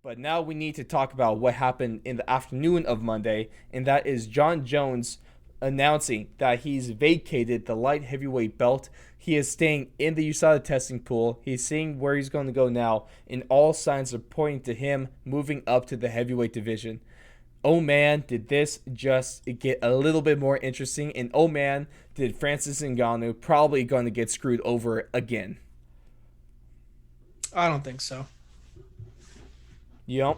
But now we need to talk about what happened in the afternoon of Monday, and that is Jon Jones announcing that he's vacated the light heavyweight belt. He is staying in the USADA testing pool. He's seeing where he's going to go now, and all signs are pointing to him moving up to the heavyweight division. Oh man, did this just get a little bit more interesting, and oh man, did Francis Ngannou probably going to get screwed over again. I don't think so. You know?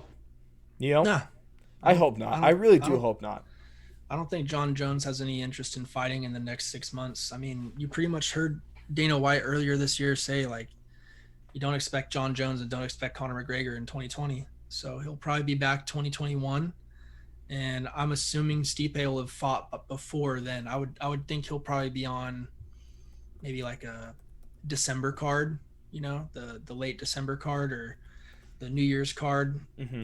You know? Nah, I I don't. hope I not. I don't. really I do don't. hope not. I don't think Jon Jones has any interest in fighting in the next 6 months. I mean, you pretty much heard Dana White earlier this year say like you don't expect Jon Jones and don't expect Conor McGregor in 2020. So he'll probably be back 2021, and I'm assuming Stipe will have fought before then. I would think he'll probably be on maybe like a December card, the late December card or the New Year's card, Hmm.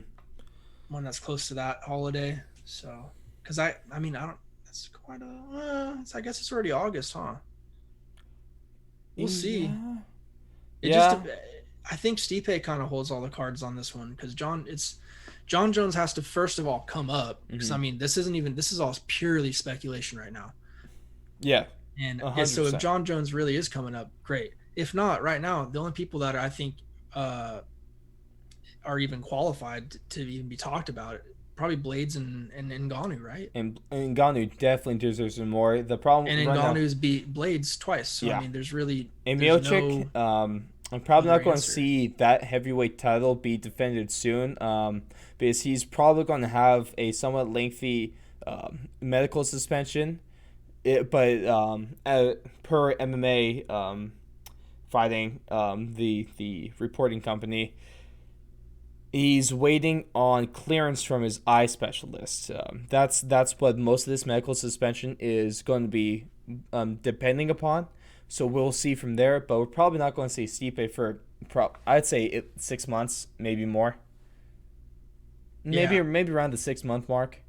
one that's close to that holiday. So, because I mean, I don't. That's quite a. I guess it's already August, huh? We'll see. Yeah. It just. Yeah. I think Stipe kind of holds all the cards on this one because Jon Jones has to first of all come up because Hmm. I mean this isn't even this is all purely speculation right now. Yeah. And A hundred so if percent. Jon Jones really is coming up, great. If not, right now the only people that I think uh, are even qualified to even be talked about probably Blades and Ngannou, right? And Ngannou definitely deserves some more. The problem And right now, Ngannou's beat Blades twice, so I yeah. mean, And there's Miocic, no I'm probably other not going to answer. see that heavyweight title be defended soon, because he's probably going to have a somewhat lengthy medical suspension. But per MMA fighting, the reporting company, he's waiting on clearance from his eye specialist. That's what most of this medical suspension is going to be depending upon. So we'll see from there, but we're probably not going to see Stipe for I'd say 6 months, maybe more, Yeah. maybe around the 6 month mark.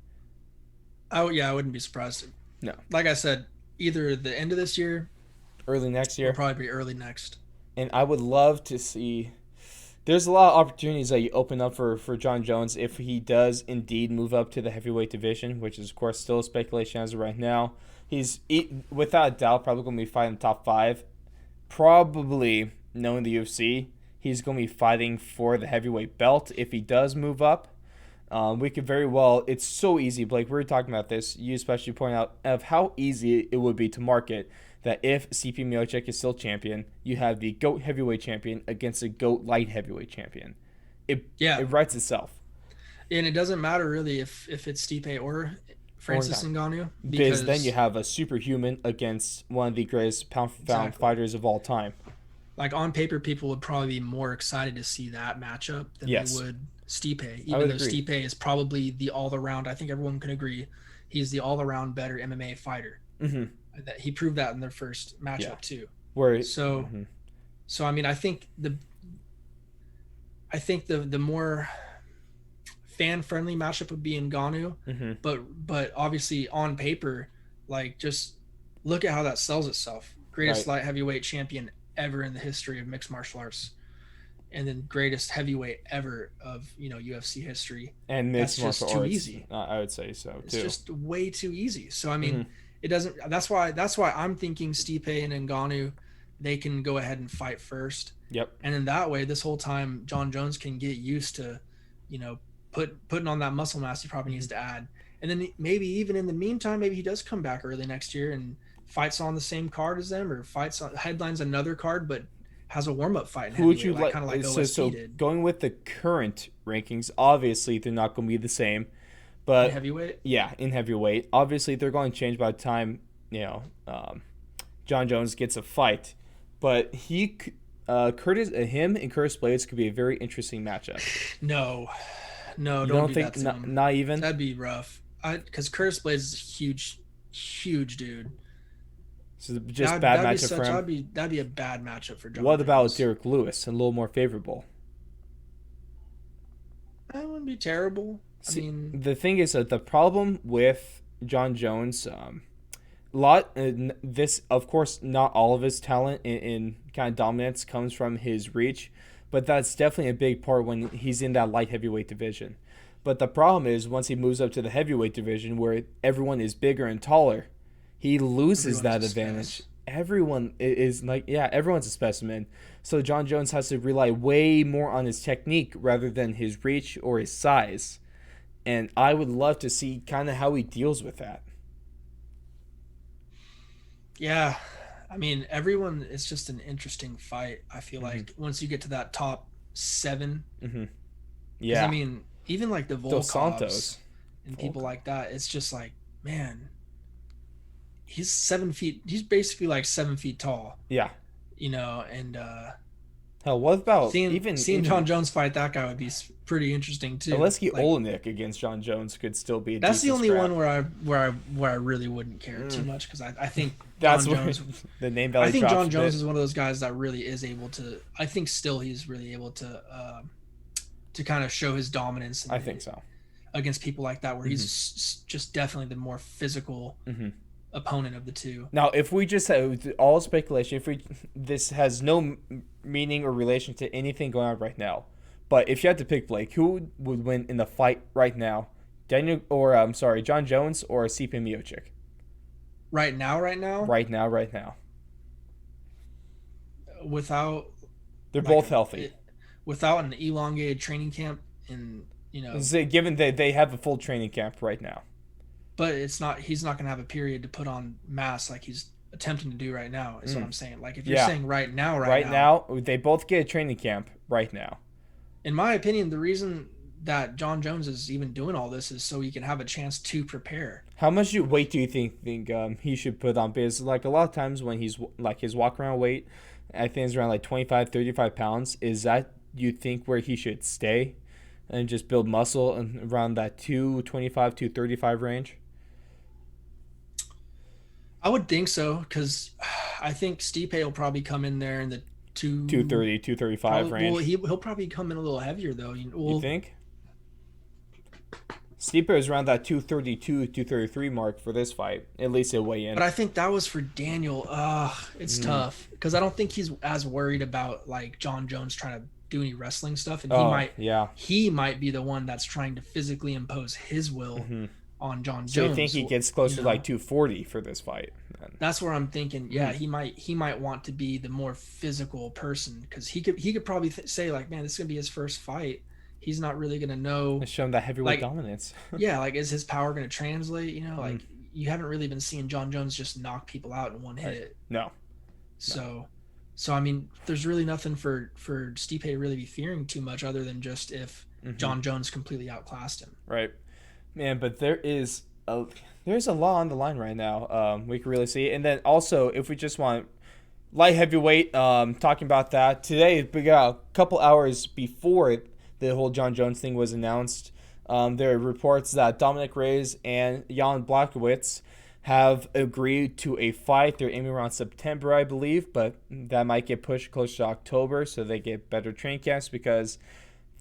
Oh yeah, I wouldn't be surprised. No, Like I said, either the end of this year early next or year, probably early next. and I would love to see. There's a lot of opportunities that you open up for Jon Jones if he does indeed move up to the heavyweight division, which is of course still speculation as of right now. He's without a doubt probably going to be fighting top five. Probably knowing the UFC, he's going to be fighting for the heavyweight belt if he does move up. We could very well. It's so easy, Blake. We were talking about this. You especially point out of how easy it would be to market that if CP Miocic is still champion, you have the GOAT heavyweight champion against the GOAT light heavyweight champion. It Yeah, it writes itself. and it doesn't matter really if it's Stipe or Or Francis not. Ngannou Because then you because have a superhuman against one of the greatest pound for pound exactly. fighters of all time. Like on paper, people would probably be more excited to see that matchup than they Yes, would Stipe, I even would though agree. Stipe is probably the all around. I think everyone can agree he's the all around better MMA fighter. Mm-hmm. That he proved that in their first Yeah. matchup too. Where. So Mm-hmm. so I mean I think the more fan friendly matchup would be Ngannou, Mm-hmm. but obviously on paper, like just look at how that sells itself. Greatest Right. light heavyweight champion ever in the history of mixed martial arts, and then greatest heavyweight ever of UFC history. And That's mixed martial just too arts, easy. I would say so It's too. just way too easy. So I Mm-hmm. mean, it doesn't. That's why I'm thinking Stipe and Ngannou, they can go ahead and fight first, Yep. and in that way, this whole time, Jon Jones can get used to, you know, putting on that muscle mass he probably Mm-hmm. needs to add, and then maybe even in the meantime, maybe he does come back early next year and fights on the same card as them, or fights on headlines another card, but has a warm up fight in Who would you heavyweight, like like? kind of like OSP So did going with the current rankings, obviously they're not going to be the same. in But heavyweight. yeah, in heavyweight, obviously they're going to change by the time Jon Jones gets a fight. But him and Curtis Blades could be a very interesting matchup. No, no, You don't don't do think? that to Not, him. not even. That'd be rough. Because Curtis Blades is a huge, huge dude. So just That bad that'd be matchup for such him. that'd be a bad matchup for Jon What about Jones. Derek Lewis? A little more favorable. That wouldn't be terrible. I See, mean, the thing is that the problem with Jon Jones, lot this of course not all of his talent in kind of dominance comes from his reach, but that's definitely a big part when he's in that light heavyweight division. But the problem is once he moves up to the heavyweight division where everyone is bigger and taller, he loses Everyone's that a advantage. spaz. Everyone is like, yeah, everyone's a specimen. So Jon Jones has to rely way more on his technique rather than his reach or his size. And I would love to see kind of how he deals with that. Yeah, I mean, everyone. It's just an interesting fight. I feel Mm-hmm. like once you get to that top seven, Mm-hmm. because I Yeah. mean, even like the Dos Volkovs Santos. and people Volkov. like that, it's just like, man, he's 7 feet. He's basically like 7 feet tall, Yeah. and Hell, what about seeing even seeing Jon Jones fight that guy would be pretty interesting too. Aleksey Like Olenek against Jon Jones could still be a that's the decent only one scrap. where I really wouldn't care too Mm, much because I think that's Jon where Jones. the name I value think drops Jon a Jones bit. is one of those guys that really is able to. I think still he's really able to kind of show his dominance I think so. against people like that, where he's Hmm. just definitely the more physical Hmm. opponent of the two. Now, if we just have all speculation, if we this has no meaning or relation to anything going on right now, but if you had to pick Blake, who would win in the fight right now? Daniel, or I'm sorry, Jon Jones or Stipe Miocic? Right now, Right now, right now, without they're like both healthy. without an elongated training camp, and Given they have a full training camp right now. but it's not. He's not going to have a period to put on mass like he's attempting to do right now. Is what Mm, I'm saying. Like if you're yeah, saying right right now, now they both get a training camp right now. in my opinion, the reason that Jon Jones is even doing all this is so he can have a chance to prepare. How much weight do you think he should put on? Because like a lot of times when he's like his walk around weight, I think it's around like 25, 35 pounds. Is that you think where he should stay and just build muscle and around that 225, 235 range? I would think so because I think Stipe will probably come in there in the Two two. thirty, 235 Probably well range. he'll probably come in a little heavier though. You Well, think? Stipe is around that 232, 233 mark for this fight. At least he'll weigh in. but I think that was for Daniel. It's Mm. tough because I don't think he's as worried about like Jon Jones trying to do any wrestling stuff, and he Oh, might yeah. he might be the one that's trying to physically impose his will Hmm. on Jon So you think Jones. he gets closer to like 240 for this fight? Then? That's where I'm thinking. Yeah, Mm. he might want to be the more physical person because he could probably say like, man, this is gonna be his first fight. He's not really gonna know Let's show him that heavyweight like dominance. yeah, like is his power gonna translate? Mm. Like you haven't really been seeing Jon Jones just knock people out in one Right. hit. No. No. So I mean, there's really nothing for Stipe to really be fearing too much other than just if Hmm. Jon Jones completely outclassed him. Right. Man, but there's a lot on the line right now. We can really see, and then also if we just want light heavyweight, talking about that today, we got a couple hours before the whole Jon Jones thing was announced. There are reports that Dominic Reyes and Jan Blachowicz have agreed to a fight. They're aiming around September, I believe, but that might get pushed closer to October so they get better training camps because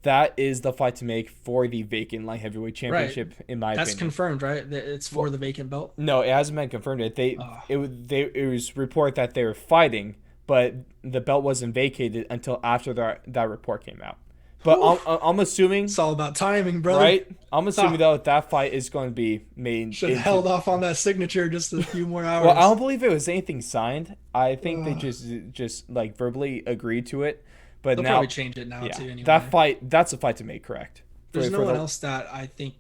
that is the fight to make for the vacant light heavyweight Right. championship, in my That's opinion. confirmed, right? That it's for Well, the vacant belt. no, it hasn't been confirmed yet. Uh, It was report that they were fighting, but the belt wasn't vacated until after that report came out. But Whew. I'm assuming, It's all about timing, brother. right? I'm assuming Ah, though that fight is going to be made should have into. held off on that signature just a few more hours. Well, I don't believe it was anything signed. I think they Ugh. just like verbally agreed to it. But They'll now, probably change it now yeah, too. Anyway, that's a fight to make, correct? there's no for one the else that I think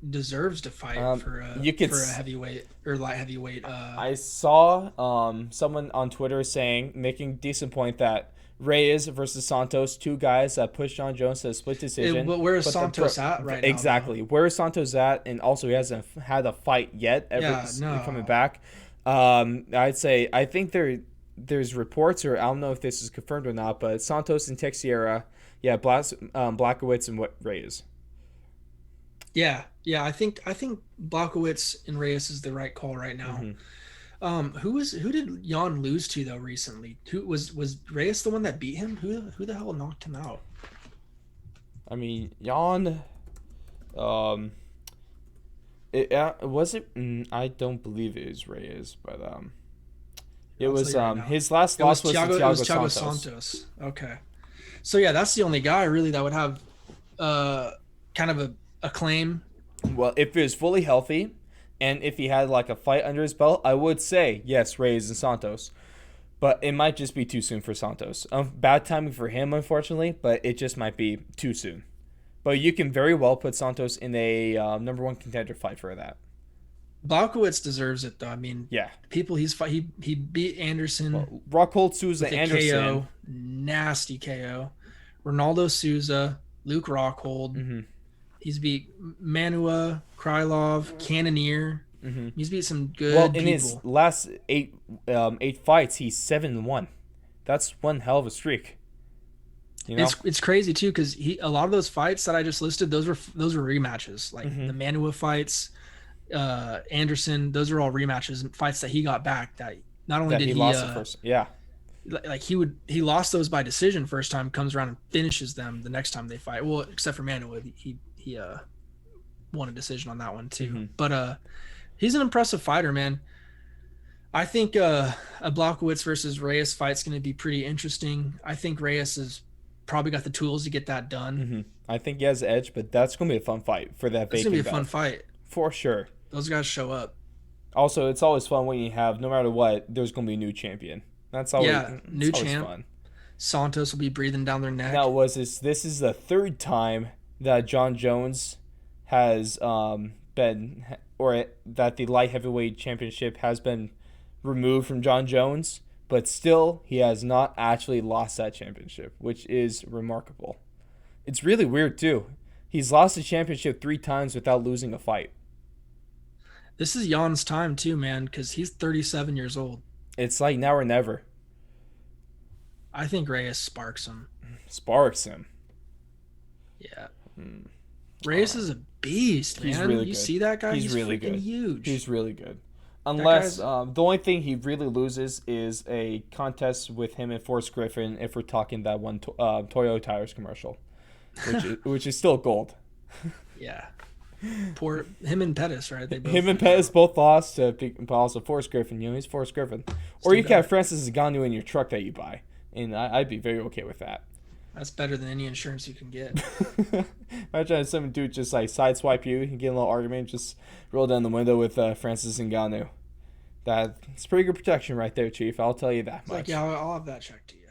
deserves to fight you could for a heavyweight or light heavyweight. I saw someone on Twitter saying, making decent point that Reyes versus Santos, two guys that pushed Jon Jones to a split decision. But where is but Santos at right now? Exactly. Where is Santos at? And also, he hasn't had a fight yet ever Yeah, no. coming back. I think there's reports, or I don't know if this is confirmed or not, but Santos and Teixeira, yeah, Blachowicz and Reyes. Yeah. I think Blachowicz and Reyes is the right call right now. Hmm. Who did Jan lose to though recently? Who was Reyes the one that beat him? Who the hell knocked him out? I mean, Jan. Um, was it? I don't believe it was Reyes, but it I'll was tell you right now. his last It was loss was to Thiago, Thiago Thiago Santos. Santos. Okay. So yeah, that's the only guy really that would have uh kind of a claim. Well, if he was fully healthy, and if he had like a fight under his belt, I would say yes, Reyes and Santos. But it might just be too soon for Santos. Bad timing for him, unfortunately, but it just might be too soon. But you can very well put Santos in a number one contender fight for that. Blachowicz deserves it though. I mean, Yeah. people he beat Anderson Well, Rockhold, Souza, with a Anderson. KO, nasty KO. Ronaldo Souza, Luke Rockhold. Mm-hmm. He's beat Manua, Krylov, Cannoneer. Mm-hmm. He's beat some Well, good in his people. last eight fights, he's 7-1. That's one hell of a streak. You know. It's crazy too because a lot of those fights that I just listed, those were rematches. Like Mm-hmm. the Manua fights, Anderson, those are all rematches, fights that he got back. That not only That did he he lost the first. Yeah. like he lost those by decision first time, comes around and finishes them the next time they fight. Well, except for Manua, he won a decision on that one too. Mm-hmm. But he's an impressive fighter, man. I think a Blachowicz versus Reyes fight's going to be pretty interesting. I think Reyes has probably got the tools to get that done. Mm-hmm. I think he has the edge, but that's gonna be a fun fight for that It's gonna be vacant a fun belt fight. for sure. Those guys show up. Also, it's always fun when you have, no matter what, there's gonna be a new champion. That's always Yeah, new it's always champ. fun. Santos will be breathing down their neck. Now, this is the third time that Jon Jones has been, or that the light heavyweight championship has been removed from Jon Jones, but still he has not actually lost that championship, which is remarkable. It's really weird too. He's lost the championship 3 times without losing a fight. This is Jan's time too, man, because he's 37 years old. It's like now or never. I think Reyes sparks him. Sparks him. Yeah. Hmm. Reyes is a beast, man. He's really you good. see that guy? He's really freaking good. huge. He's really good. That Unless guy's the only thing he really loses is a contest with him and Forrest Griffin, if we're talking that one Toyo Tires commercial, which is still gold. yeah. Poor him and Pettis, right? They both, Him and Pettis both lost, but also Forrest Griffin. You know, he's Forrest Griffin. Or Still you can got have it. Francis Ngannou in your truck that you buy, and I'd be very okay with that. That's better than any insurance you can get. Imagine some dude just like sideswipe you, and get in a little argument, just roll down the window with Francis Ngannou. That's pretty good protection right there, Chief. I'll tell you that It's much. like, yeah, I'll have that checked to you.